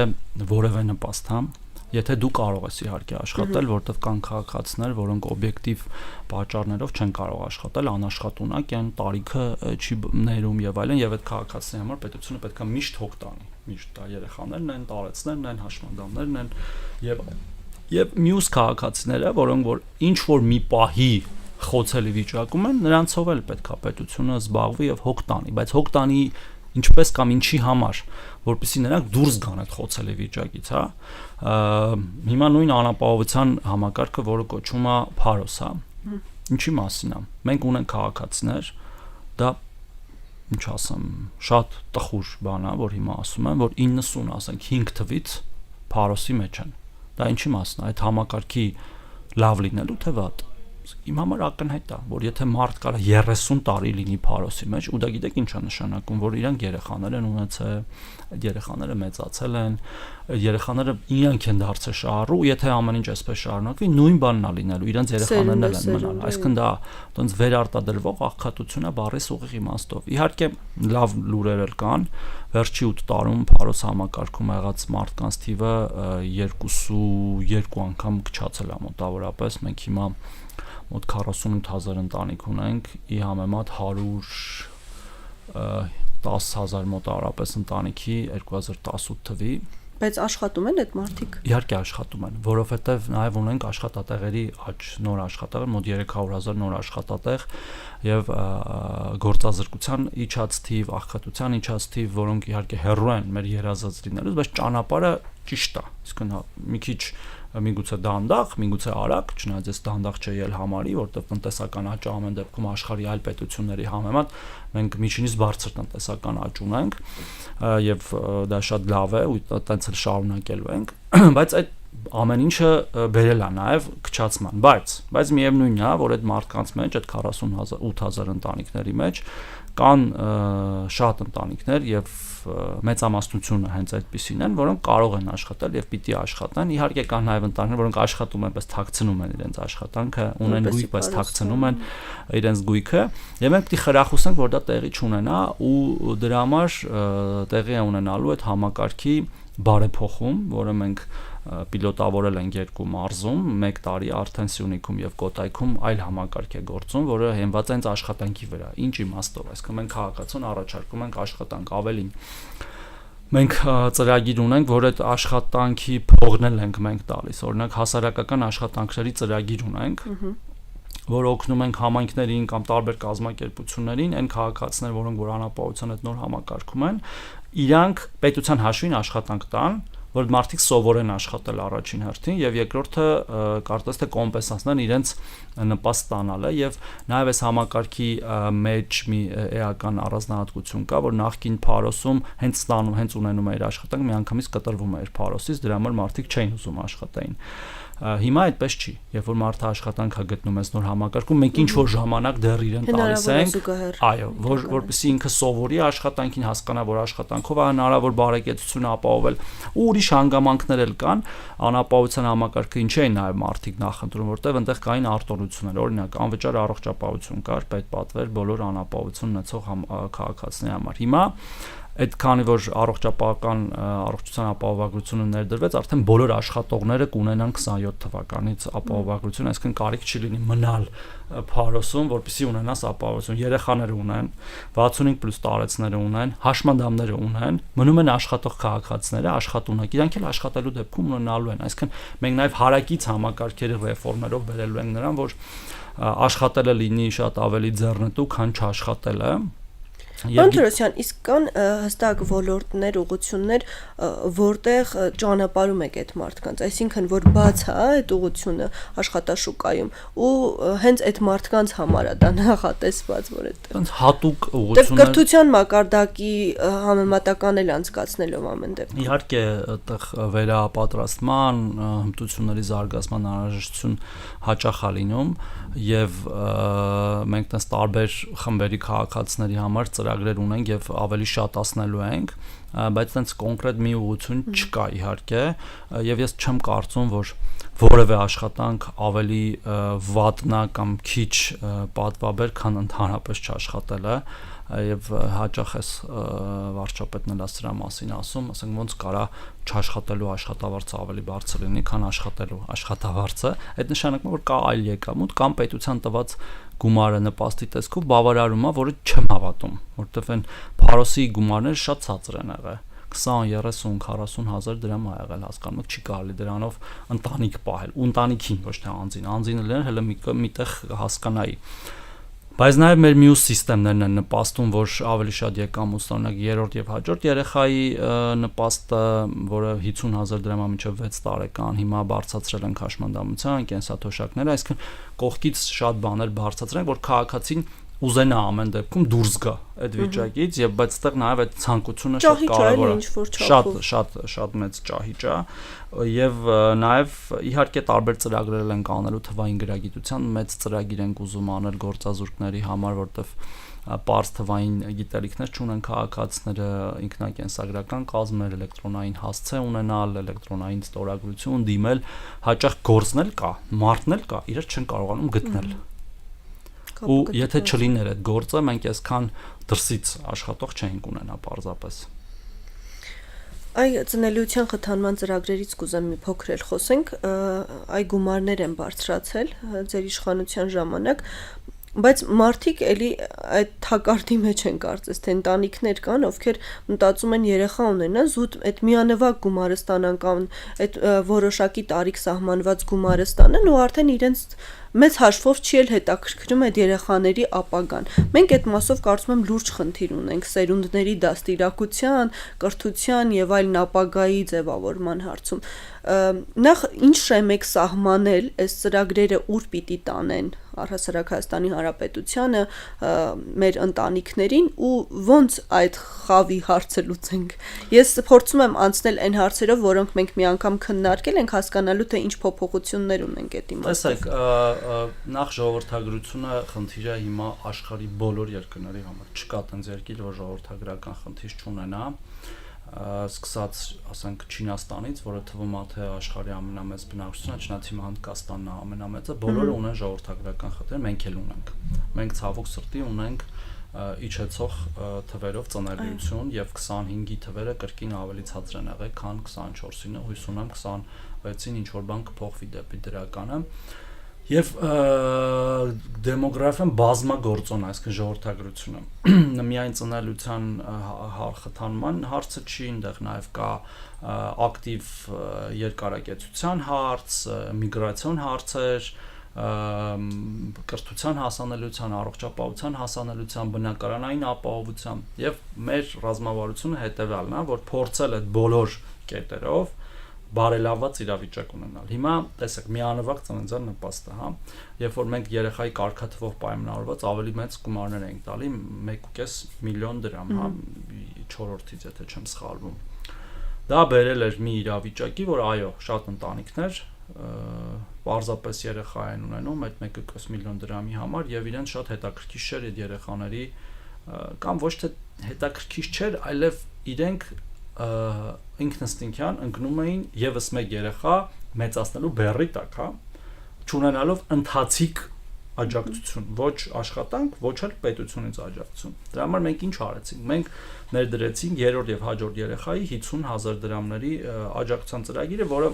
որևէ նպաստ, հա։ Եթե դու կարող ես իհարկե աշխատել, որտեղ կան քաղաքացիներ, որոնք օբյեկտիվ պատճառներով չեն կարող աշխատել, անաշխատունակ են, տարիքը չի ներում եւ այլն, եւ այդ քաղաքացիների համար պետությունը պետք է միշտ հոգ տանի, միշտ դա երեխաներն են, տարեցներն են, հաշմանդամներն են եւ մյուս քաղաքացիները, որոնք որ ինչ որ մի պահի խոցելի վիճակում են, նրանցով էլ պետք է պետությունը զբաղվի եւ հոգ տանի, բայց հոգ տանի ինչպես կամ ինչի համար, որպեսզի նրանք դուրս գան այդ խոցելի վիճակից, հա։ Հիմա նույն անապահովության համակարգը, որը կոչվում է Փարոս, հա։ Ինչի մասին է։ Մենք ունենք քաղաքացիներ, դա ինչ ասեմ, շատ տխուր բան է, որ հիմա ասում են, որ 90, ասենք 5 թվից Փարոսի մեջ են։ Դա ինչի մասն է, այդ համակարգի լավ լինելու թե վատ։ Իմ համար ակնհայտ է, որ եթե մարդ կարա 30 տարի լինի Փարոսի մեջ, ու դա գիտեք ինչ է նշանակում, որ իրանք երեխաներ են ունեցել, այդ երեխաները մեծացել են, երեխաները իրանք են դարձել շահառու, եթե ամեն ինչ այսպես շարունակվի, նույն բանն է լինելու, իրանք երեխաներն էլ են մնալ։ Այսինքն դա տոնց վերարտադրվող աղքատություն է բառիս ուղիղ իմաստով։ Իհարկե լավ լուրեր էլ կան, վերջի 8 տարում Փարոս համակարգում եղած մարդկանց թիվը 2 անգամ քչացել է մոտավորապես, մենք հիմա մոտ 48,000 ընտանիք ունենք, ի համեմատ 110,000 մոտավորապես ընտանիքի 2018 թվի։ Բայց աշխատում են այդ մարդիկ։ Իհարկե աշխատում են, որովհետև նաև ունենք աշխատատեղերի աճ, նոր աշխատատեղեր, մոտ 300,000 նոր աշխատատեղ եւ գործազրկության իջած թիվ, աղքատության իջած թիվ, որոնք իհարկե հեռու են մեր երազած լինելուց, բայց ճանապարհը ճիշտ է։ Իսկն մի քիչ միգուցե դանդաղ, միգուցե արագ, չնայած այս դանդաղ չէ ել համարի, որտեղ տնտեսական աճը ամեն դեպքում աշխարհի այլ պետությունների համեմատ մենք միջինից բարձր տնտեսական աճ ունենք եւ դա շատ լավ է ու այդպես էլ շարունակելու ենք, բայց այդ ամեն ինչը բերել է նաեւ քչացման, բայց միևնույնն է, որ այդ մարդկանց մեջ, այդ 48,000 ընտանիքների մեջ կան շատ ընտանիքներ եւ մեծամասնությունը հենց այդպիսին են, որոնք կարող են աշխատել եւ պիտի աշխատեն։ Իհարկե կան նաեւ ընտանիքներ, որոնք աշխատում են, բայց թաքցնում են իրենց աշխատանքը, ունեն գույք, բայց թաքցնում են իրենց գույքը, եւ մենք պիտի խրախուսենք, որ դա տեղի չունենա ու դրա համար տեղի է ունենալու այդ համակարգի բարեփոխում, որը մենք պիլոտավորել ենք 2 մարզում, 1 տարի արդեն Սյունիքում եւ Կոտայքում այլ համակարգ է գործում, որը հենված է հենց աշխատանքի վրա։ Ինչ իմաստով, այսինքն մենք քաղաքացուն առաջարկում ենք աշխատանք, ավելին մենք ծրագիր ունենք, որ այդ աշխատանքի փողն ենք մենք տալիս։ Օրինակ հասարակական աշխատանքների ծրագիր ունենք, որ օգնում ենք համայնքներին կամ տարբեր կազմակերպություններին, այն քաղաքացիներ, որոնք որ անապահովության այդ նոր համակարգում են, իրանք պետության հաշվին աշխատանք տան, որ մարդիկ սովորեն աշխատել առաջին հերթին եւ երկրորդը կարծես թե կոմպենսացնեն իրենց նպաստ ստանալը եւ նաեւ այս համակարգի մեջ մի էական առանձնահատկություն կա, որ նախկին Փարոսում հենց ստանում, հենց ունենում էր աշխատանք, միանգամից կտրվում էր Փարոսից, դրա համար մարդիկ չէին ուզում աշխատային։ Հիմա այդպես չի, երբ որ մարդը աշխատանք է գտնում այս նոր համակարգում, մենք ինչ որ ժամանակ դեռ իրեն տալիս ենք, այո, որպեսզի ինքը սովորի աշխատանքին, հասկանա, որ աշխատանքով է հնարավոր բարեկեցություն ապահովել, ու ուրիշ հանգամանքներ էլ կան, անապահովության համակարգը ինչ էին նաև մարդիկ նախընտրում, որտեղ այնտեղ կային արտոնություններ, օրինակ անվճար առողջապահություն կար, պետպատվեր բոլոր անապահովություն ունեցող քաղաքացիների համար։ Հիմա այդքանի որ առողջության ապահովագրությունը ներդրվեց, արդեն բոլոր աշխատողները կունենան 27 թվականից ապահովագրություն, այսինքն կարիք չի լինի մնալ Փարոսում, որպեսզի ունենաս ապահովություն։ Երեխաները ունեն, 65+ տարեցները ունեն, հաշմանդամները ունեն, մնում են աշխատող քաղաքացիները, աշխատունակ, իրանք էլ աշխատելու դեպքում ունենալու են։ Այսինքն մենք նաև հարակից համակարգերի ռեֆորմերով բերելու ենք նրան, որ աշխատելը լինի շատ ավելի ձեռնտու, քան չաշխատելը։ Պանթերոսյան, իսկ կան հստակ ոլորտներ, ուղղություններ, որտեղ ճանապարհում եք այդ մարդկանց, այսինքն որ բաց է այդ ուղղությունը աշխատաշուկայում ու հենց այդ մարդկանց համար է դա նախատեսված, որ այդտեղ հատուկ ուղղություններ կրթության մակարդակի համեմատական էլ անցկացնելով ամեն դեպքում։ Իհարկե, այդտեղ վերապատրաստման, հմտությունների զարգացման անհրաժեշտություն հաճախ է լինում եւ մենք տես տարբեր խմբերի քաղաքացիների համար ծրագրեր ունենք եւ ավելի շատացնելու ենք, բայց այնց կոնկրետ մի ուղղություն չկա իհարկե, եւ ես չեմ կարծում, որ որևէ աշխատանք ավելի վատնա կամ քիչ պատվաբեր, քան ընդհանրապես չաշխատելը, եւ հաճախ էս վարչապետն էլ սրա մասին ասում, ասենք ոնց կարա չաշխատելու աշխատավարձը ավելի բարձր լինի, քան աշխատելու աշխատավարձը, այդ նշանակում որ կա այլ եկամուտ կամ պետության տված գումարը նպաստի տեսքով բավարարում է, որը չեմ հավատում, որովհետեւ այն Փարոսի գումարները շատ ցածր են եղել 20, 30, 40 հազար դրամ ա եղել, հասկանում եք, չի կարելի դրանով ընտանիք պահել, ու ընտանիքին ոչ թե անձինը լեն, հələ միտեղ հասկանայի։ Բայց նաև մեր մյուս համակարգերն են նպաստում, որ ավելի շատ եկամուտ ստանանք երրորդ եւ հաջորդ երեխայի նպաստը, որը 50,000 դրամ է մինչեւ 6 տարեկան, հիմա բարձրացրել են հաշմանդամության, կենսաթոշակները, այսինքն կողքից շատ բաներ բարձրացրել են, որ քաղաքացին ուզենա ամեն դեպքում դուրս գա այդ վիճակից, եւ բայց այդտեղ նաեւ այդ ցանկությունը շատ կարեւոր է, շատ մեծ ճահիճ է, եւ նաեւ իհարկե տարբեր ծրագրեր են կանելու թվային գրագիտության, մեծ ծրագիր են ուզում անել գործազուրկների համար, որտեվ պարզ թվային գիտելիքներ չունեն քաղաքացիները, ինքնակենսագրական կազմեր, էլեկտրոնային հասցե ունենալ, էլեկտրոնային ստորագրություն դիմել, հաճախ գործն էլ կա, մարդն էլ կա, իրար չեն կարողանում գտնել։ Ու եթե չլիներ այդ գործը, մենք այսքան դրսից աշխատող չենք ունենա պարզապես։ Այ ծնելիության խթանման ծրագրերից կուզեմ մի փոքր էլ խոսենք, այ գումարներ են բարձրացել ձեր իշխանության ժամանակ, բայց մարդիկ էլի այդ թակարդի մեջ են կարծես թե ընտանիքներ կան, ովքեր մտածում են երեխա ունենան, զուտ այդ միանվագ գումարը ստանան կամ այդ որոշակի տարիք սահմանված գումարը ստանան ու արդեն իրենց մեծ հաշվով չի էլ հետաքրքրում այդ երեխաների ապագան։ Մենք այդ մասով կարծում եմ լուրջ խնդիր ունենք սերունդների դաստիարակության, կրթության եւ այլն ապագայի ձևավորման հարցում։ Նախ ինչ շեմեք սահմանել այս ծրագրերը ուր պիտի տանեն առհասարակ Հայաստանի Հանրապետությանը մեր ընտանիքներին ու ոնց այդ խավի հարցը լուծենք։ Ես փորձում եմ անցնել այն հարցերով, որոնք մենք մի անգամ քննարկել ենք, հասկանալու թե ինչ փոփոխություններ ունենք այդ իմաստով։ Տեսեք, նախ ժողովրդագրությունը խնդիր է հիմա աշխարհի բոլոր երկրների համար։ Չկա տենց երկիր, որ ժողովրդագրական խնդիր չունենա, սկսած, ասենք, Չինաստանից, որը թվում է թե աշխարհի ամենամեծ բնակչությունն է, չնայած հիմա Հնդկաստանն է ամենամեծը, բոլորը ունեն ժողովրդագրական խնդիր, մենք էլ ունենք։ Մենք ցավոք սրտի ունենք իջեցող թվերով ծնելիություն եւ 25-ի թվերը կրկին ավելի ցածր են եղել, քան 24-ին, հույս ունեմ 26-ին ինչ որ բան կփոխվի դեպի դրականը։ Եվ դեմոգրաֆիան բազմագործոն է, այսինքն ժողովրդագրությունը միայն ծնելիության խթանման հարցը չի, այնտեղ նաև կա ակտիվ երկարակեցության հարց, միգրացիոն հարցեր, կրթության հասանելիության, առողջապահության հասանելիության, բնակարանային ապահովության եւ մեր ռազմավարությունը հետեւյալն է, որ փորձել այդ բոլոր կետերով բարելավված իրավիճակ ունենալ։ Հիմա տեսեք, միանվագ ծննդյան նպաստը, հա, երբ որ մենք երեխայի կարգաթվով պայմանավորված ավելի մեծ գումարներ ենք տալի, 1.5 միլիոն դրամ, հա, 4-ից, եթե չեմ սխալվում։ Դա բերել էր մի իրավիճակի, որ այո, շատ ընտանիքներ պարզապես երեխա են ունենում այդ 1.5 միլիոն դրամի համար եւ իրենց շատ հետաքրքիր չէր այդ երեխաների կամ ոչ թե հետաքրքիր չէր, այլև իրենք ինքնըստինքյան ընկնում էին եւս մեկ երեխա մեծացնելու բեռի տակ, հա, չունենալով ընթացիկ աջակցություն, ոչ աշխատանք, ոչ էլ պետությունից աջակցություն։ Դրա համար մենք ինչ արեցինք։ Մենք ներդրեցինք երրորդ եւ հաջորդ երեխայի 50,000 դրամների աջակցության ծրագիրը, որը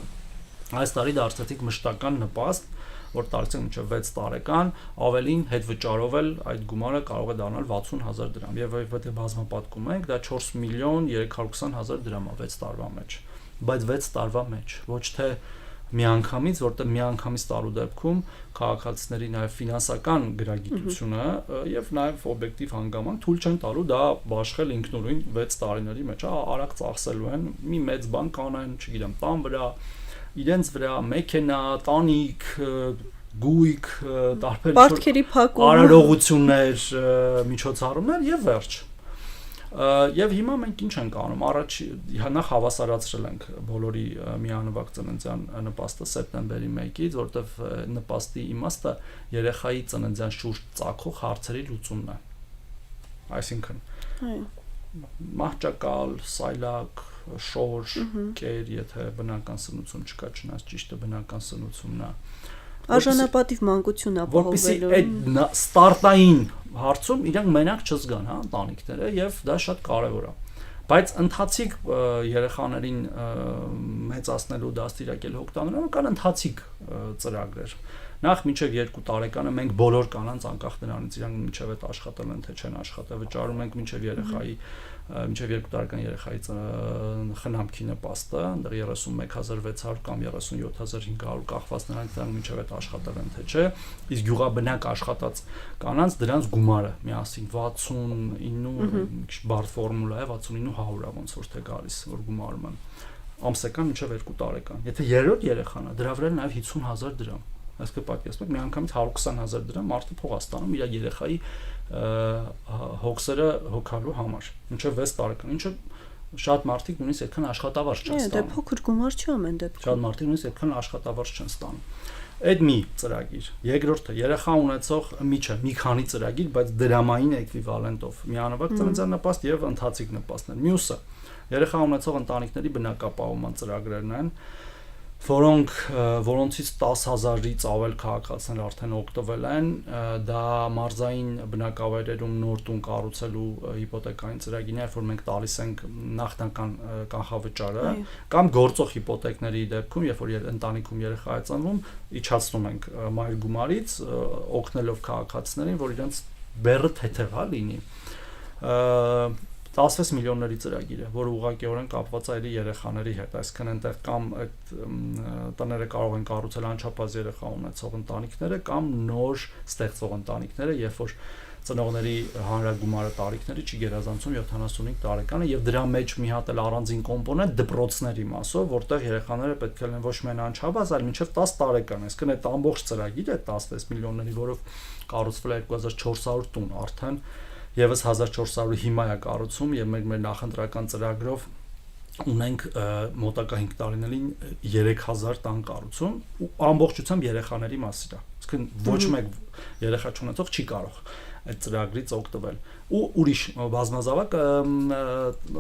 այս տարի դարձրեցինք մշտական նպաստ, որ տարածենք մինչև 6 տարեկան, ավելին հետ վճարով էլ այդ գումարը կարող է դառնալ 60,000 դրամ։ Եվ եթե բազմապատկում ենք, դա 4 միլիոն 320,000 դրամ է 6 տարվա մեջ։ Բայց 6 տարվա մեջ, ոչ թե միանգամից, որտեղ միանգամից տալու դեպքում քաղաքացիների նաև ֆինանսական գրագիտությունը եւ նաև օբյեկտիվ հանգամանք թույլ չեն տալու դա բաշխել ինքնուրույն 6 տարիների մեջ, արագ ծախսելու են, մի մեծ բան կանեն, չգիտեմ, տան վրա, իրենց վրա մեքենա, տանիք, գույք, տարբեր պարտքերի փակում, արարողություններ, միջոցառումներ եւ վերջ։ Եվ հիմա մենք ինչ ենք անում, առաջ նախ հավասարացրել ենք բոլորի միանվագ ծննդյան նպաստը սեպտեմբերի 1-ից, որտեվ նպաստի իմաստը երեխայի ծննդյան շուրջ ծագող հարցերի լուծումն է։ Այսինքն մահճակալ, սայլակ, շոր, կեր, եթե բնական սնուցում չկա, չնայած ճիշտը բնական սնուցումն է։ Արժանապատիվ մանկություն ապահովելու այդ ստարտային հարցում իրենք մենակ չզգան, հա, ընտանիքները, եւ դա շատ կարեւոր է։ Բայց ընթացիկ երեխաներին մեծացնելու դաստիարակելու օգտանալու կան ընթացիկ ծրագրեր։ Նախ մինչև 2 տարեկանը մենք բոլոր կանանց անկախ նրանից իրանք մինչև այդ աշխատել են թե չեն աշխատել, վճարում ենք մինչև երեխայի մինչև 2 տարեկան երեխայի խնամքի նպաստը, այնտեղ 31600 կամ 37500 կախված նրանք մինչև այդ աշխատել են թե չէ, իսկ գյուղաբնակ աշխատած կանանց դրանց գումարը միասին 69 բարդ ֆորմուլա է 69-100 ոնց որ թե գալիս որ գումարում են ամսական մինչև 2 տարեկան։ Եթե երրորդ երեխան է, դրա վրա նաև 50000 դրամ։ Այսինքն պատկերացնեք, միանգամից 120000 դրամ մարդը փող է ստանում իր երեխայի հոգսերը հոգալու համար, մինչև 6 տարեկան, ինչը շատ մարդիկ նույնիսկ այդքան աշխատավարձ չեն ստանում։ Դե փոքր գումար չի ամեն դեպքում։ Շատ մարդիկ նույնիսկ այդքան աշխատավարձ չեն ստանում։ Այդ մի ծրագիր։ Երկրորդը երեխա ունեցող մի քանի ծրագիր, բայց դրամային էկվիվալենտով, միանավակ ծննդյան նպաստ եւ ընթացիկ նպաստներ։ Մյուսը երեխա ունեցող ընտանիքների բնակապահովման ծրագրերն են, որոնցից 10000-ից ավել քաղաքացիներ արդեն օգտվել են, դա մարզային բնակավայրերում նոր տուն կառուցելու հիպոթեկային ծրագիրն է, որ մենք տալիս ենք նախնական կանխավճարը, կամ գործող հիպոթեկների դեպքում, երբ որ ընտանիքում երեխա է ծնվում, իջացնում ենք մայր գումարից, օգնելով քաղաքացիներին, որ իրենց բեռը թեթևա լինի։ 16 միլիոնների ծրագիր է, որը ուղղակիորեն կապված է երեխաների հետ, այսինքն այնտեղ կամ այդ տները կարող են կառուցել անչափահաս երեխա ունեցող ընտանիքները կամ նոր ստեղծող ընտանիքները, երբ որ ծնողների հանրագումարը տարիքների չի գերազանցում 75 տարեկանը եւ դրա մեջ մի հատ էլ առանձին կոմպոնենտ դպրոցների մասով, որտեղ երեխաները պետք է լինեն ոչ միայն անչափահաս, այլ մինչեւ 10 տարեկան, այսինքն այդ ամբողջ ծրագիրը 16 միլիոնների, որով կառուցվել է 2400 տուն արդեն Եվս 1400 հիմա է կառուցում եւ մեր նախընտրական ծրագրով ունենք մոտակա 5 տարիներին 3000 տան կառուցում ու ամբողջությամբ երեխաների մասին է։ Իսկն ոչ մեկ երեխա չունեցող չի կարող այդ ծրագրից օգտվել։ Ու ուրիշ բազմազավակ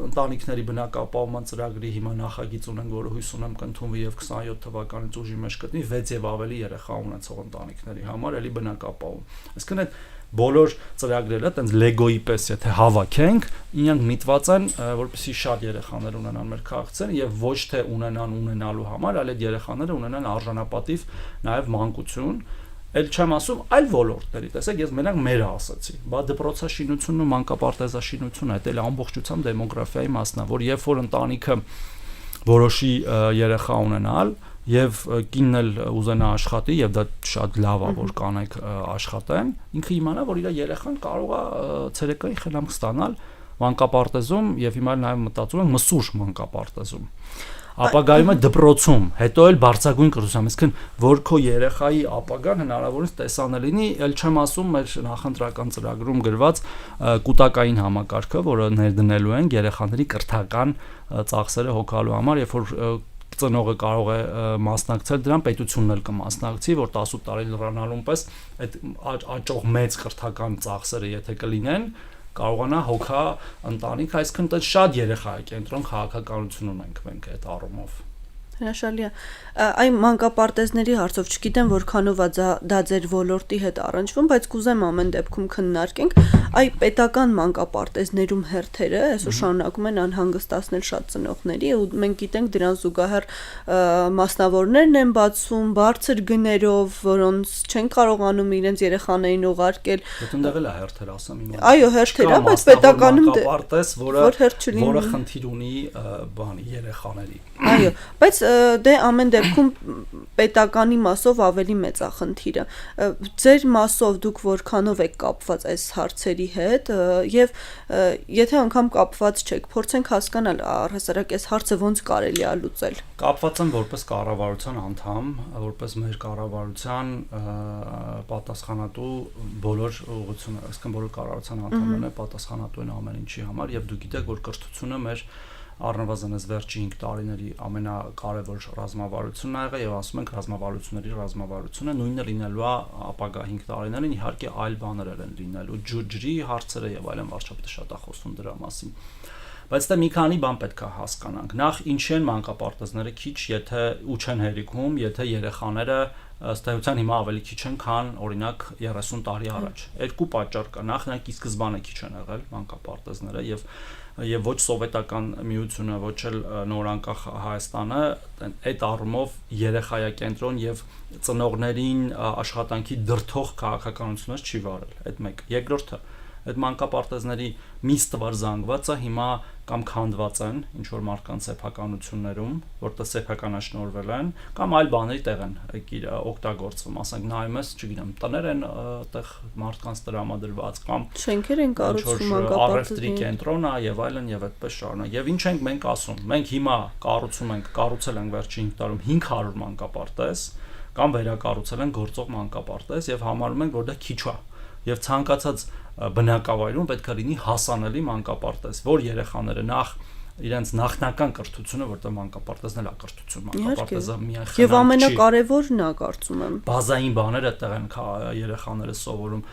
ընտանիքների բնակապահովման ծրագրի հիմա նախագիծ ունենք, որը հույս ունեմ կընդունվի եւ 27 թվականից ուժի մեջ կտնի 6 եւ ավելի երեխա ունեցող ընտանիքների համար էլի բնակապահովում։ Այսինքն այդ բոլոր ծրագրերը այտենց լեգոյի պես եթե հավաքենք, իրենք միտված են, որպեսզի շատ երեխաներ ունենան մեր քաղաքացիները եւ ոչ թե ունենալու համար, այլ այդ երեխաները ունենան արժանապատիվ նաեւ մանկություն, այլ չեմ ասում այլ ոլորտների, տեսեք, ես մենակ մերը ասացի, բա դպրոցաշինությունն ու մանկապարտեզաշինությունը դա էլ ամբողջությամբ դեմոգրաֆիայի մասն է, որ երբ որ ընտանիքը որոշի երեխա ունենալ եւ կինն էլ ուզենա աշխատի եւ դա շատ լավ է որ կանայք աշխատեն ինքը իմանա որ իր երեխան կարող է ցերեկային խելամք ստանալ մանկապարտեզում եւ հիմա նաեւ մտածում են մսուր մանկապարտեզում ապագայում է դպրոցում հետո էլ բարձրագույն կրթությամբ իսկն որ քո երեխայի ապագան հնարավորինս տեսանելի լինի ել չեմ ասում մեր նախընտրական ծրագրում գրված կൂട്ടակային համակարգը որը ներդնելու են երեխաների կրթական ծախսերը հոգալու համար երբ որ ծնողը կարող է մասնակցել դրան պետությունն էլ կմասնակցի որ 18 տարի լրանալուն պես այդ աճող մեծ կրթական ծախսերը եթե կլինեն կարողանա հոգա ընտանիք այսինքն դա շատ երեխա է կենտրոն քաղաքականություն ունենք մենք այդ առումով Հրաշալի է այն մանկապարտեզների հարցով չգիտեմ որքանով է դա ձեր ոլորտի հետ առնչվում բայց կուզեմ ամեն դեպքում քննարկենք այ պետական մանկապարտեզներում հերթերը այսօր շարունակում են անհանգստացնել շատ ծնողների ու մենք գիտենք դրան զուգահեռ մասնավորներն են բացում բարձր գներով որոնց չեն կարողանում իրենց երեխաներին ուղարկել այդտեղ էլ է հերթեր ասեմ իմ այո հերթեր բայց պետականում մանկապարտեզ որը խնդիր ունի բանի երեխաների այո բայց դե ամեն դեպքում պետականի մասով ավելի մեծ է խնդիրը ձեր մասով դուք որքանով եք կապված այս հարցերի հետ եւ եթե անգամ կապված չեք փորձենք հասկանալ առհասարակ այս հարցը ոնց կարելի է լուծել կապված եմ որպես կառավարության անդամ որպես մեր կառավարության պատասխանատու բոլոր ուղղությունները այսինքն բոլոր կառավարության անդամները պատասխանատու են ամեն ինչի համար եւ դուք գիտեք որ կրթությունը մեր առնվազն այս վերջի 5 տարիների ամենակարևոր ռազմավարությունն ա եղել եւ ասում ենք ռազմավարությունների ռազմավարությունը նույնը լինելու է ապագա 5 տարիներին իհարկե այլ բաներ են լինելու ջրի հարցերը եւ այլն վարչապետը շատ է խոսում դրա մասին բայց դա մի քանի բան պետք է հասկանանք։ Նախ ինչի են մանկապարտեզները քիչ, եթե ու չեն հերիքում, եթե երեխաները ըստ էության հիմա ավելի քիչ են, քան օրինակ 30 տարի առաջ։ Երկու պատճառ կա։ Նախ նրանք ի սկզբանե քիչ են եղել մանկապարտեզները եւ ոչ սովետական միությունը, ոչ էլ նորանկախ Հայաստանը այդ առումով երեխայակենտրոն եւ ծնողներին աշխատանքի դրթող քաղաքականություններ չի վարել։ Այդ մեկ։ Երկրորդը այդ մանկապարտեզների միստվար զանգվածը հիմա կամ քանդված են ինչ որ մարդկանց սեփականություններում, որտեղ սեփականաշնորհվել են, կամ այլ բաների տեղ են օգտագործվում, ասենք նայում ես, չգիտեմ, տներ են այդտեղ մարդկանց տրամադրված կամ շենքեր են կառուցվում մանկապարտեզի կենտրոնը եւ այլն եւ այդպես շարունակ։ Եվ ինչ ենք մենք ասում։ Մենք հիմա կառուցել ենք վերջին 5 տարում 500 մանկապարտեզ կամ վերակառուցել են գործող մանկապարտեզ եւ համարում ենք, որ դա քիչ է։ Եվ ցանկացած բնակավայրում պետք է լինի հասանելի մանկապարտեզ, որ երեխաները նախ իրենց նախնական կրթությունը, որտեղ մանկապարտեզն էլ է կրթություն, մանկապարտեզը միայն խնամք չի։ Եվ ամենակարևորն է, կարծում եմ։ Բազային բաները այդտեղ են երեխաները սովորում,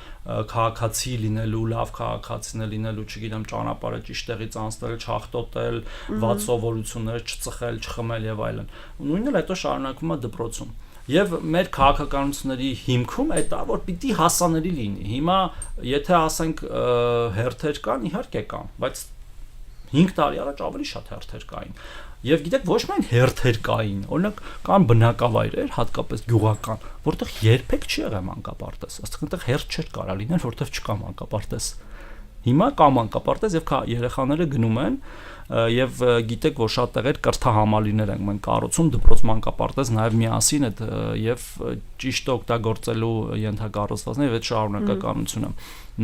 քաղաքացի լինելու, լավ քաղաքացին լինելու, չգիտեմ, ճանապարհը ճիշտ տեղից անցնել, չախտոտել, վատ սովորություններ չծխել, չխմել եւ այլն։ Նույնն էլ հետո շարունակվում է դպրոցում։ Եվ մեր քաղաքականությունների հիմքում է դա, որ պիտի հասանելի լինի։ Հիմա եթե ասենք հերթեր կան, իհարկե կան, բայց 5 տարի առաջ ավելի շատ հերթեր կային։ Եվ գիտեք, ոչ միայն հերթեր կային, օրինակ կան բնակավայրեր, հատկապես գյուղական, որտեղ երբեք չի եղել մանկապարտեզ, ասենք այնտեղ հերթ չէր կարա լինել, որտեղ չկա մանկապարտեզ։ Հիմա կա մանկապարտեզ եւ երեխաները գնում են եւ գիտեք, որ շատ տեղեր կրթահամալիրներ են մենք կառուցում դպրոց մանկապարտեզ նաեւ միասին այդ եւ ճիշտ օգտագործելու ենթակառուցվածքն եւ այդ շարունակականությունը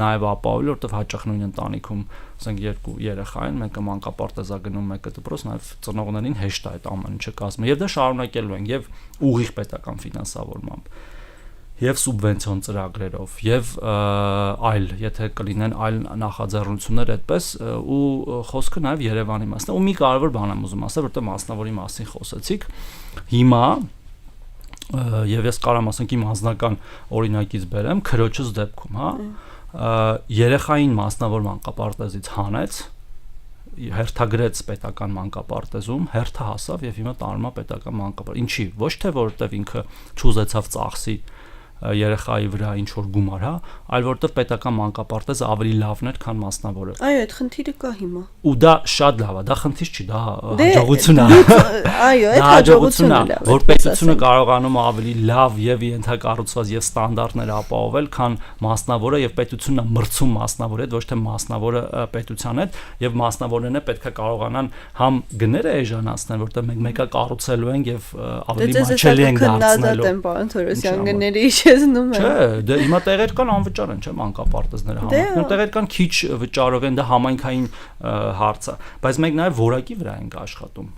նաեւ ապահովել, որտեղ հաճախ նույն ընտանիքում ասենք երկու երեխա են, մեկը մանկապարտեզ է գնում, մեկը դպրոց, նաեւ ծնողներին հեշտ է այդ ամեն ինչը կազմել եւ դա շարունակելու են եւ ուղիղ պետական ֆինանսավորմամբ եւ սուբվենցիոն ծրագրերով եւ այլ, եթե կլինեն այլ նախաձեռնություններ այդպես ու խոսքը նաեւ Երևանի մասն է ու մի կարևոր բան եմ ուզում ասել, որտեղ մասնավորի մասին խոսեցիք հիմա եւ ես կարամ ասենք իմ անձնական օրինակից բերեմ քրոջս դեպքում, հա երեխային մասնավոր մանկապարտեզից հանեց հերթագրեց պետական մանկապարտեզում, հերթը հասավ եւ հիմա տարնում է պետական մանկապարտեզ։ Ինչի՞, ոչ թե որովհետեւ ինքը չուզեցավ ծախսի երեխայի վրա ինչ որ գումար, հա, այլ որովհետեւ պետական մանկապարտեզը ավելի լավն էր, քան մասնավորը։ Այո, այդ խնդիրը կա հիմա։ Ու դա շատ լավ է, դա խնդիր չի, դա հաջողություն է։ Այո, այդ հաջողությունն է, որ պետությունը կարողանում է ավելի լավ եւ ենթակառուցված եւ ստանդարտներ ապահովել, քան մասնավորը եւ պետությունն է մրցում մասնավորի հետ, ոչ թե մասնավորը պետության հետ եւ մասնավորներն է պետք է կարողանան համ գները էժանացնել, որտեղ մենք մեկը կառուցելու ենք եւ ավելի մաչելի ենք դարձնելու։ Չէ, դե հիմա տեղեր կան անվճար են, չէ, մանկապարտեզները համայնքներ, տեղեր կան քիչ վճարով են, դա համայնքային հարց է, բայց մենք նաև որակի վրա ենք աշխատում,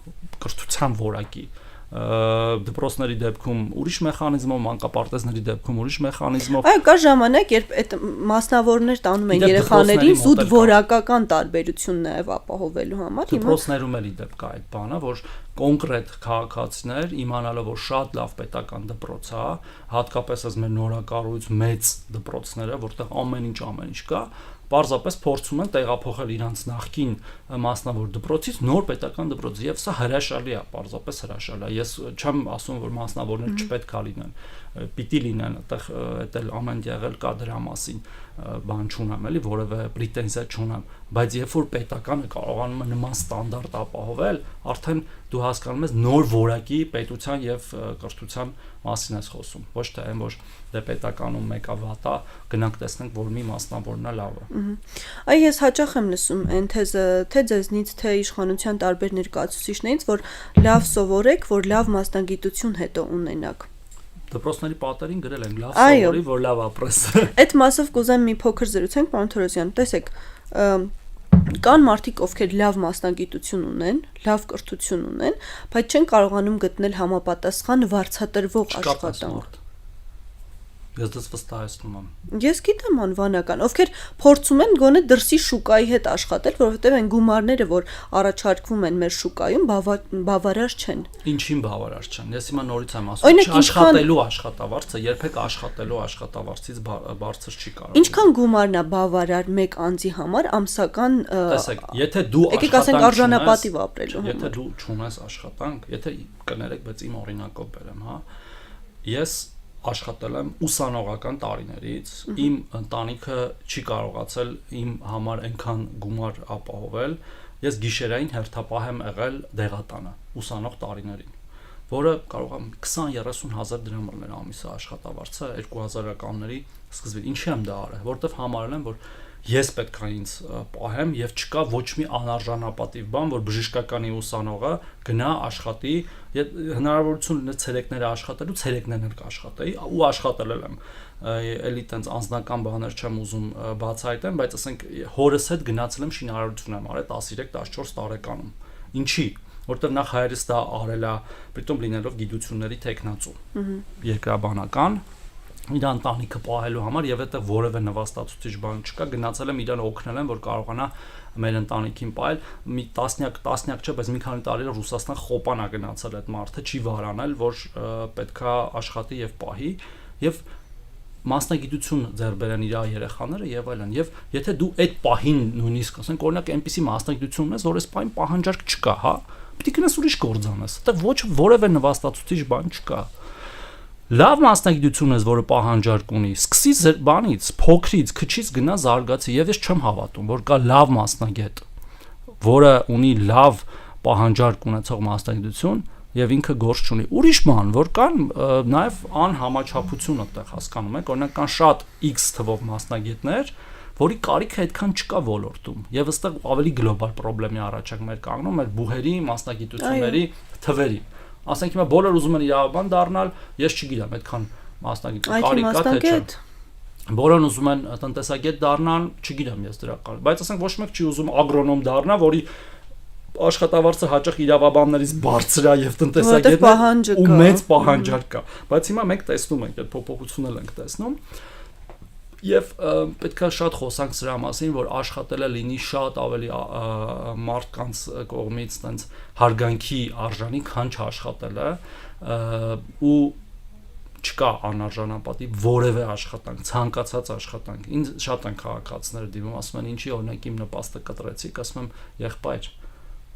կրթության որակի, դպրոցների դեպքում ուրիշ մեխանիզմով, մանկապարտեզների դեպքում ուրիշ մեխանիզմով։ Այո, կա ժամանակ, երբ այդ մասնավորներ տանում են երեխաներին զուտ որակական տարբերություն նաև ապահովելու համար։ Դպրոցներում էլի դեպք կա այդ բանը, որ կոնկրետ քաղաքացիներ իմանալով որ շատ լավ պետական դպրոց է, հատկապես այս մեր նորակառույց մեծ դպրոցները, որտեղ ամեն ինչ կա, պարզապես փորձում են տեղափոխել իրանց նախկին մասնավոր դպրոցից նոր պետական դպրոց եւ սա հրաշալի է, պարզապես հրաշալի է։ Ես չեմ ասում որ մասնավորներ չպետք է լինեն, պիտի լինեն, այդտեղ էդ էլ ամեն եղել կա դրա մասին բան չունեմ, էլի որևէ պրետենզիա չունեմ, բայց երբ որ պետականը կարողանում է նման ստանդարտ ապահովել, արդեն դու հասկանում ես նոր որակի պետության եւ կրթության մասին ես խոսում, ոչ թե այն որ դե պետականում մեկը վատ է, գնանք տեսնենք որ մի մասնավորն է լավ է։ Այ ես հաճախ եմ լսում այն թեզը, թե ձեզնից, թե իշխանության տարբեր ներկայացուցիչներից, որ լավ սովորեք, որ լավ մասնագիտություն հետո ունենաք։ Դպրոցների պատերին գրել են լավ սովորի, որ լավ ապրես։ Այդ մասով կուզեմ մի փոքր զրուցենք, պարոն Թորոսյան, տեսեք, կան մարդիկ, ովքեր լավ մասնագիտություն ունեն, լավ կրթություն ունեն, բայց չեն կարողանում գտնել համապատասխան վարձատրվող աշխատանք։ Ես դες վստահեցնում եմ։ Ես գիտեմ անվանական, ովքեր փորձում են գոնե դրսի շուկայի հետ աշխատել, որովհետև այն գումարները, որ առաջարկվում են մեր շուկայում, բավարար չեն։ Ինչին բավարար չեն։ Ես հիմա նորից եմ ասում, աշխատելու աշխատավարձը երբեք աշխատելու աշխատավարձից բարձր չի կարող։ Ինչքան գումարն է բավարար մեկ անձի համար ամսական, տեսեք, եթե դու եկեք ասենք արժանապատիվ ապրելու համար։ Եթե դու չունես աշխատանք, եթե կներեք, բայց իմ օրինակով բերեմ, հա, ես աշխատել եմ ուսանողական տարիներից, իմ ընտանիքը չի կարողացել իմ համար այնքան գումար ապահովել, ես գիշերային հերթապահ եմ եղել դեղատանը ուսանող տարիներին, որը կարող է 20-30 հազար դրամ լինել ամիսը աշխատավարձը 2000-ականների սկզբին։ Ինչի եմ դա արել, որովհետև համարել եմ, որ ես պետք է ինձ պահեմ եւ չկա ոչ մի անարժանապատիվ բան, որ բժշկականի ուսանողը գնա աշխատի, հնարավորություն ունի ցերեկները աշխատելու, ցերեկներն էլ կաշխատեի ու աշխատել եմ։ Էլի տենց անձնական բաներ չեմ ուզում բացահայտեմ, բայց ասենք հորս հետ գնացել եմ շինարարություն եմ արել 13-14 տարեկանում։ Ինչի, որտեղ նախ հայրս դա արել է, պրիտոմ լինելով գիտությունների տեխնացու, երկրաբանական, իր ընտանիքը պահելու համար եւ այդտեղ որևէ նվաստացուցիչ բան չկա, գնացել եմ իրան օգնել եմ, որ կարողանա մեր ընտանիքին պահել, մի տասնյակ չէ, բայց մի քանի տարի Ռուսաստան խոպան է գնացել այդ մարդը, չի վարանել, որ պետքա աշխատի եւ պահի եւ մասնագիտություն ձեռք բերեն իր երեխաները եւ այլն։ Եվ եթե դու այդ պահին նույնիսկ ասենք օրինակ այնպիսի մասնագիտություն ունես, որ այս պահին պահանջարկ չկա, հա, պիտի գնաս ուրիշ գործ անես, այդտեղ ոչ որևէ նվաստացուցիչ բան չկա։ Լավ մասնագիտություն ես, որը պահանջարկ ունի, սկսի բանից, փոքրից, քչից գնա զարգացի, եւ ես չեմ հավատում, որ կա լավ մասնագետ, որը ունի լավ պահանջարկ ունեցող մասնագիտություն եւ ինքը գործ չունի։ Ուրիշ բան, որ կան նաեւ անհամաչափություն այդտեղ հասկանում եք, օրինակ կան շատ X թվով մասնագետներ, որի կարիքը այդքան չկա ոլորտում, եւ այստեղ ավելի գլոբալ խնդրի առաջ ենք մեր կանգնում, մեր բուհերի, մասնագիտությունների թվերի։ Ասենք հիմա բոլորը ուզում են իրավաբան դառնալ, ես չգիտեմ, այդքան մասնագետ կարիքա թե չէ։ Բոլորն ուզում են տնտեսագետ դառնալ, չգիտեմ ես դրա կարիք, բայց ասենք ոչ մեկ չի ուզում ագրոնոմ դառնա, որի աշխատավարձը հաճախ իրավաբաններից բարձր է եւ տնտեսագետն ու մեծ պահանջարկ կա։ Բայց հիմա մենք տեսնում ենք, այդ փոփոխությունն ենք տեսնում։ Եվ պետք է շատ խոսանք սրա մասին, որ աշխատելը լինի շատ ավելի մարդկանց կողմից տենց հարգանքի արժանի, քան չաշխատելը, ու չկա անարժանապատիվ որևէ աշխատանք, ցանկացած աշխատանք։ Ինձ շատ են քաղաքացիները դիմում, ասում են ինչի օրինակ իմ նպաստը կտրեցիք, ասում եմ եղբայր,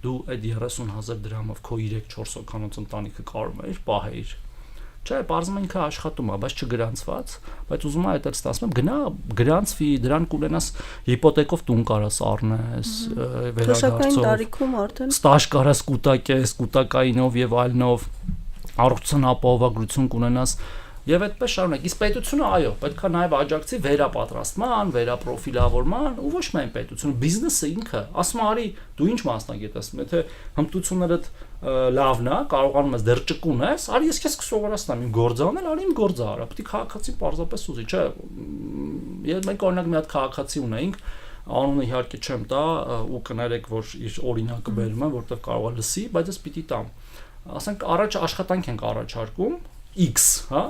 դու այդ 30,000 դրամով քո 3-4 հոգանոց ընտանիքը կարող ես պահեիր։ Չէ, բարձում ինքը աշխատում է, բայց չգրանցված, բայց ուզում է այդ ստացվում, գնա գրանցվի, դրան կունենաս հիպոթեկով տուն կարաս առնես, վերադարձով։ Տարիքում արդեն ստաժ կարաս կուտակես, կուտակայինով եւ այլնով, առողջության ապահովագրություն կունենաս եւ այդպես շարունակ։ Իսկ պետությունը այո, պետքա նաեւ աջակցի վերապատրաստման, վերապրոֆիլավորման ու ոչ միայն պետությունը, բիզնեսը ինքը, ասում արի, դու ինչ մասնագետ ես, եթե հմտություններդ լավն է, կարողանում ես դեռ ճկուն ես, արի ես քեզ կսովորացնեմ իմ գործը անել, արի իմ գործը արա, պետք է քաղաքացին պարզապես ուզի, չէ։ Ես մենք օրինակ մի հատ քաղաքացի ունեինք, անունը իհարկե չեմ տա ու կներեք, որ իր օրինակը բերում եմ, որտեղ կարող է լսի, բայց ես պիտի տամ։ Ասենք առաջ աշխատանք ենք առաջարկում X, հա։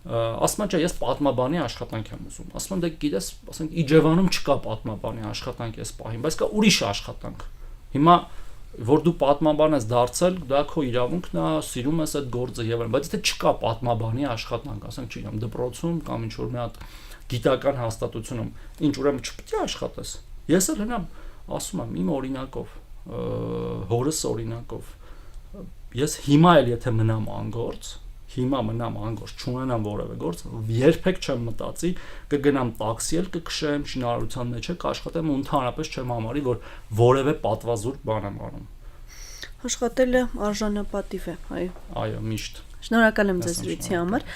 Ասում եմ, չէ, ես պատմաբանի աշխատանք եմ ուզում։ Ասում եմ, դե գիտես, ասենք Իջևանում չկա պատմաբանի աշխատանք այս պահին, բայց կա ուրիշ աշխատանք։ Հիմա որ դու պատմաբան ես դարձել, դա քո իրավունքն է, սիրում ես այդ գործը եւ այլն, բայց եթե չկա պատմաբանի աշխատանք, ասենք, չգիտեմ, դպրոցում կամ ինչ որ մի հատ գիտական հաստատությունում, ինչ ուրեմն չպետք է աշխատես։ Ես էլ հենամ ասում եմ իմ օրինակով, հորս օրինակով, ես հիմա էլ եթե մնամ անգործ, չունենամ որևէ գործ, երբեք չեմ մտածի, կգնամ տաքսի էլ կքշեմ, շինարարության մեջ էլ կաշխատեմ ու ընդհանրապես չեմ համարի, որ որևէ պատվազուրկ բան եմ անում։ Աշխատելը արժանապատիվ է, այո։ Այո, միշտ։ Շնորհակալ եմ ձեզ զրույցի համար։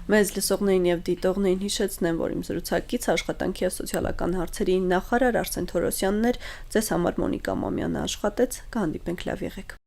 Մեզ լսողներին եւ դիտողներին հիշեցնեմ, որ իմ զրուցակից աշխատանքի եւ սոցիալական հարցերի նախարար Արսեն Թորոսյանն էր, ձեզ համար Մոնիկա Մամյանը աշխատեց, կհանդիպենք լավ եղեք։